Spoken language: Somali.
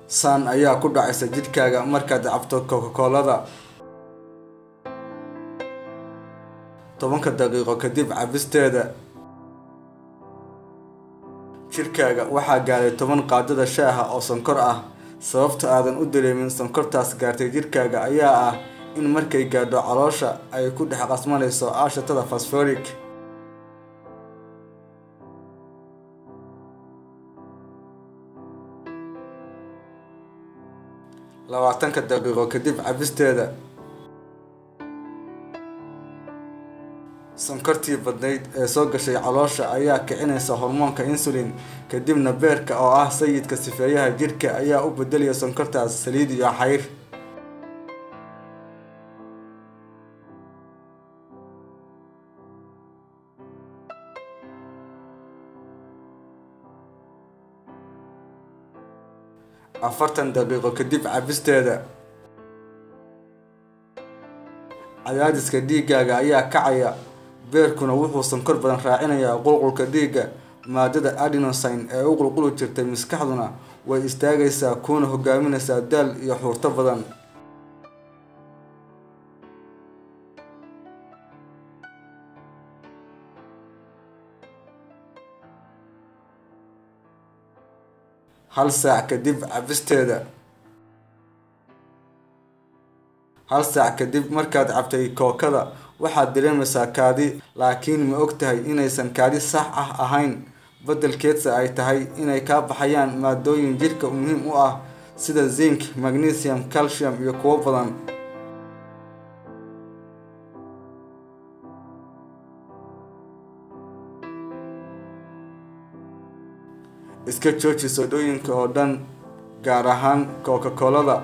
saan ayaa ku dhacaysa jidhkaaga markaad cabto Coca-Cola-da 10 daqiiqo kadib cabisteeda. Jidhkaaga waxaa gaaray 10 qaadada shaaha oo sonkor ah. Sababta aadan u dareemin sonkortaas gaartay jidhkaaga ayaa ah in markay gaadho caloosha ay ku dhex qasmanayso aashitada phosphoric. 20 daqiiqo kadib cabisteeda. Sonkortii badnayd ee soo gashay caloosha ayaa kicinaysa hormoonka insulin, kadibna beerka oo ah sayidka sifeeyaha jidhka ayaa u beddelaya sonkortaas saliid iyo xayir. Afartan daqiiqo kadib cabisteeda. Cadaadiska dhiiggaaga ayaa kacaya, beerkuna wuxuu sonkor badan raacinayaa qulqulka dhiigga. Maadada adenosine ee u qulquli jirtay maskaxduna way istaagaysaa, kuna hogaaminaysaa daal iyo xuurto badan. Hal saac kadib cabisteeda. Hal saac kadib markaad cabtay kookada waxaad dareemaysaa kaadi, laakiin ma ogtahay inaysan kaadi sax ah ahayn, beddelkeedsa ay tahay inay ka baxayaan maadooyin jidhka muhiim u ah sida zinc, magnesium, calcium iyo kuwo badan. Iska jooji soodooyinka oo dhan, gaar ahaan Coca-Cola-da.